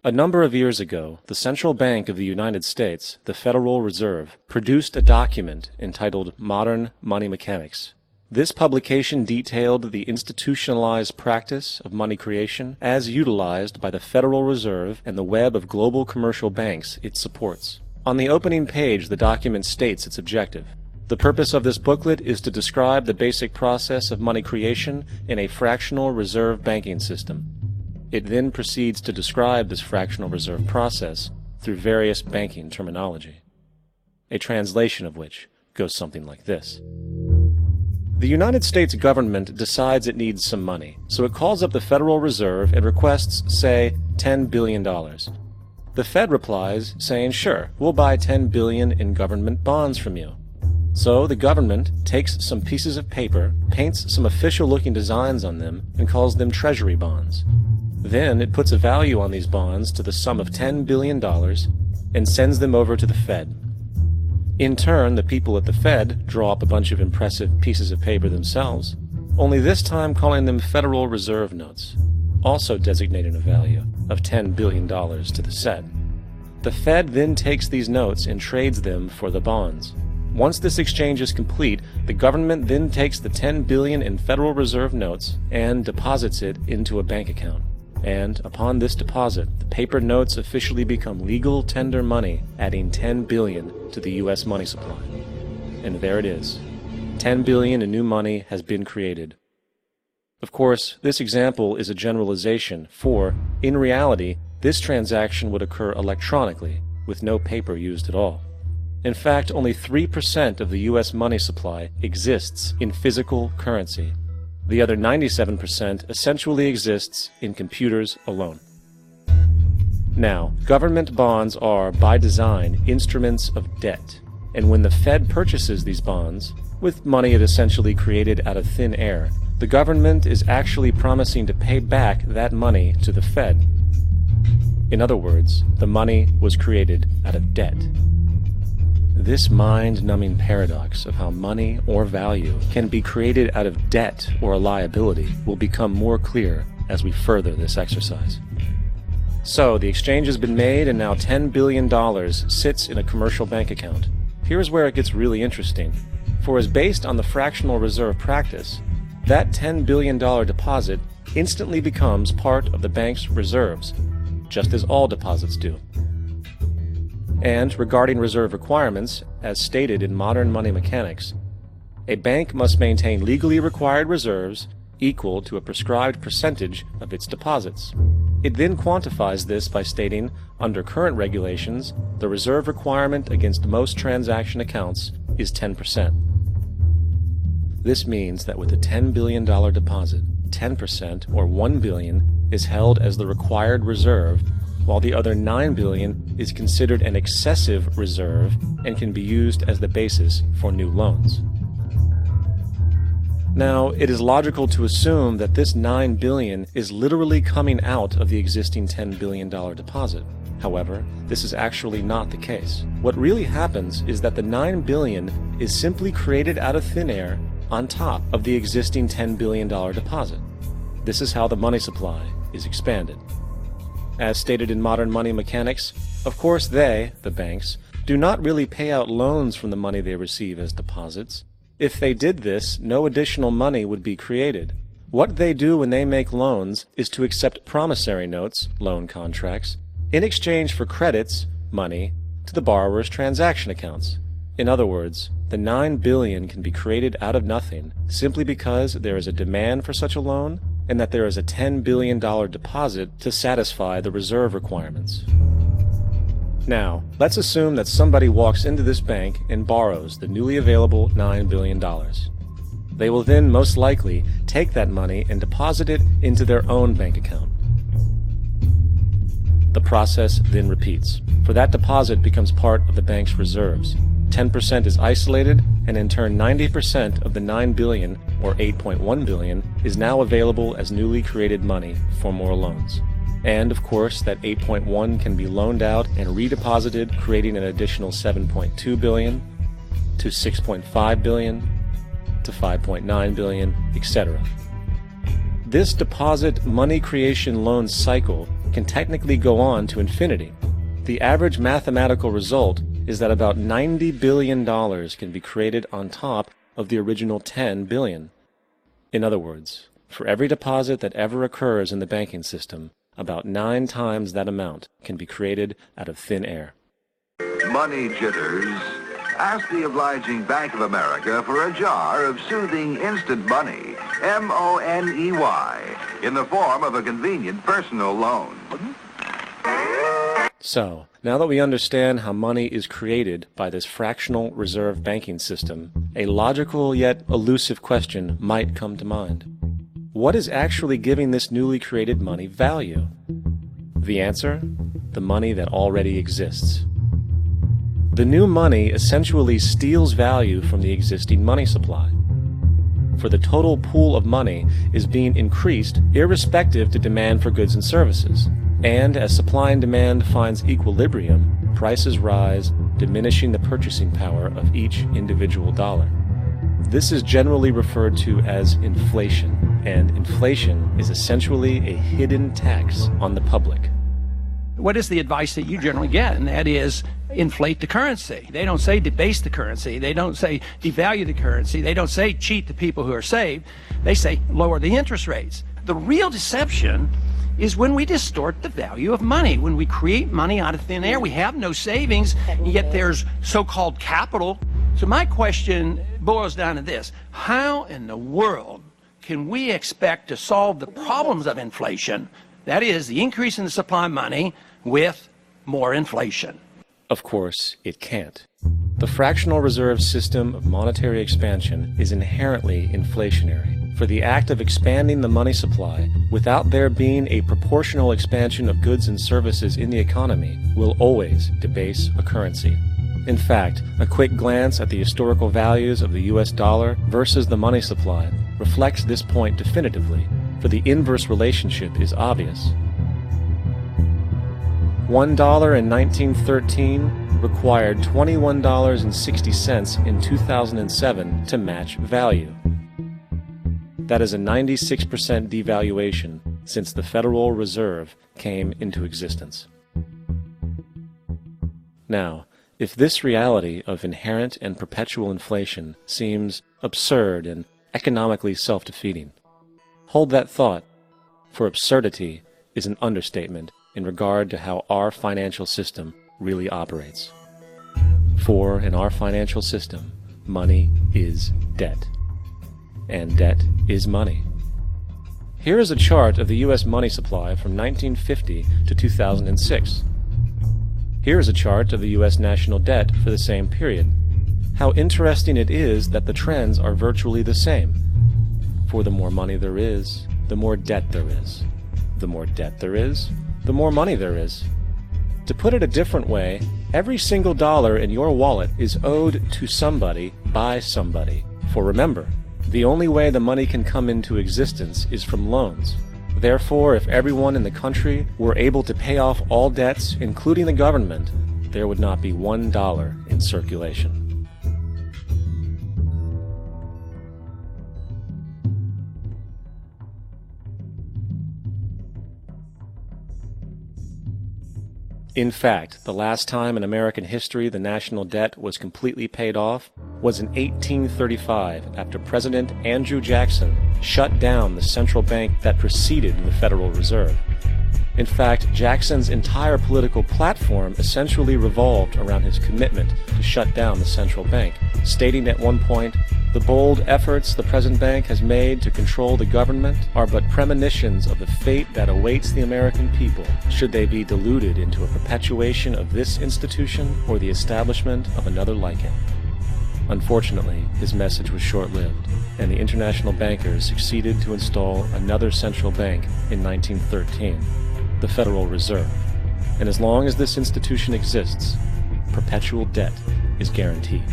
A number of years ago, the Central Bank of the United States, the Federal Reserve, produced a document entitled Modern Money Mechanics. This publication detailed the institutionalized practice of money creation as utilized by the Federal Reserve and the web of global commercial banks it supports. On the opening page, the document states its objective. The purpose of this booklet is to describe the basic process of money creation in a fractional reserve banking system. It then proceeds to describe this fractional reserve process through various banking terminology, a translation of which goes something like this. The United States government decides it needs some money, so it calls up the Federal Reserve and requests, say, $10 billion. The Fed replies, saying, sure, we'll buy $10 billion in government bonds from you. So the government takes some pieces of paper, paints some official-looking designs on them, and calls them treasury bonds. Then it puts a value on these bonds to the sum of $10 billion and sends them over to the Fed. In turn, the people at the Fed draw up a bunch of impressive pieces of paper themselves, only this time calling them Federal Reserve notes, also designating a value of $10 billion to the Fed. The Fed then takes these notes and trades them for the bonds. Once this exchange is complete, the government then takes the $10 billion in Federal Reserve notes and deposits it into a bank account. And upon this deposit, the paper notes officially become legal tender money, adding $10 billion to the U.S. money supply. And there it is. $10 billion in new money has been created. Of course, this example is a generalization, for, in reality, this transaction would occur electronically, with no paper used at all. In fact, only 3% of the U.S. money supply exists in physical currency. The other 97% essentially exists in computers alone. Now, government bonds are, by design, instruments of debt. And when the Fed purchases these bonds, with money it essentially created out of thin air, the government is actually promising to pay back that money to the Fed. In other words, the money was created out of debt. This mind-numbing paradox of how money or value can be created out of debt or a liability will become more clear as we further this exercise. So, the exchange has been made and now $10 billion sits in a commercial bank account. Here's where it gets really interesting. For as based on the fractional reserve practice, that $10 billion deposit instantly becomes part of the bank's reserves, just as all deposits do. And regarding reserve requirements, as stated in Modern Money Mechanics, a bank must maintain legally required reserves equal to a prescribed percentage of its deposits. It then quantifies this by stating, under current regulations, the reserve requirement against most transaction accounts is 10%. This means that with a $10 billion deposit, 10% or $1 billion is held as the required reserve, while the other $9 billion is considered an excessive reserve and can be used as the basis for new loans. Now, it is logical to assume that this $9 billion is literally coming out of the existing $10 billion deposit. However, this is actually not the case. What really happens is that the $9 billion is simply created out of thin air on top of the existing $10 billion deposit. This is how the money supply is expanded. As stated in Modern Money Mechanics, of course they, the banks, do not really pay out loans from the money they receive as deposits. If they did this, no additional money would be created. What they do when they make loans is to accept promissory notes, loan contracts, in exchange for credits, money, to the borrower's transaction accounts. In other words, the $9 billion can be created out of nothing simply because there is a demand for such a loan and that there is a $10 billion deposit to satisfy the reserve requirements. Now, let's assume that somebody walks into this bank and borrows the newly available $9 billion. They will then most likely take that money and deposit it into their own bank account. The process then repeats, for that deposit becomes part of the bank's reserves. 10% is isolated, and in turn 90% of the $9 billion, or $8.1 billion, is now available as newly created money for more loans. And, of course, that 8.1 can be loaned out and redeposited, creating an additional 7.2 billion, to 6.5 billion, to 5.9 billion, etc. This deposit money creation loan cycle can technically go on to infinity. The average mathematical result is that about $90 billion can be created on top of the original $10 billion. In other words, for every deposit that ever occurs in the banking system, about 9 times that amount can be created out of thin air. Money jitters? Ask the obliging Bank of America for a jar of soothing instant money, M-O-N-E-Y, in the form of a convenient personal loan. So, now that we understand how money is created by this fractional reserve banking system, a logical yet elusive question might come to mind. What is actually giving this newly created money value? The answer? The money that already exists. The new money essentially steals value from the existing money supply. For the total pool of money is being increased irrespective to demand for goods and services. And as supply and demand finds equilibrium, prices rise, diminishing the purchasing power of each individual dollar. This is generally referred to as inflation, and inflation is essentially a hidden tax on the public. What is the advice that you generally get? And that is inflate the currency. They don't say debase the currency. They don't say devalue the currency. They don't say cheat the people who are saved. They say lower the interest rates. The real deception is when we distort the value of money. When we create money out of thin air, we have no savings, yet there's so-called capital. So my question boils down to this: how in the world can we expect to solve the problems of inflation, that is, the increase in the supply of money, with more inflation? Of course, it can't. The fractional reserve system of monetary expansion is inherently inflationary. For the act of expanding the money supply, without there being a proportional expansion of goods and services in the economy, will always debase a currency. In fact, a quick glance at the historical values of the US dollar versus the money supply reflects this point definitively, for the inverse relationship is obvious. $1 in 1913 required $21.60 in 2007 to match value. That is a 96% devaluation since the Federal Reserve came into existence. Now, if this reality of inherent and perpetual inflation seems absurd and economically self-defeating, hold that thought, for absurdity is an understatement in regard to how our financial system really operates. For in our financial system, money is debt. And debt is money. Here is a chart of the U.S. money supply from 1950 to 2006. Here is a chart of the U.S. national debt for the same period. How interesting it is that the trends are virtually the same. For the more money there is, the more debt there is. The more debt there is, the more money there is. To put it a different way, every single dollar in your wallet is owed to somebody by somebody. For remember, the only way the money can come into existence is from loans. Therefore, if everyone in the country were able to pay off all debts, including the government, there would not be $1 in circulation. In fact, the last time in American history the national debt was completely paid off was in 1835 after President Andrew Jackson shut down the central bank that preceded the Federal Reserve. In fact, Jackson's entire political platform essentially revolved around his commitment to shut down the central bank, stating at one point, "The bold efforts the present bank has made to control the government are but premonitions of the fate that awaits the American people, should they be deluded into a perpetuation of this institution or the establishment of another like it." Unfortunately, his message was short-lived, and the international bankers succeeded to install another central bank in 1913, the Federal Reserve. And as long as this institution exists, perpetual debt is guaranteed.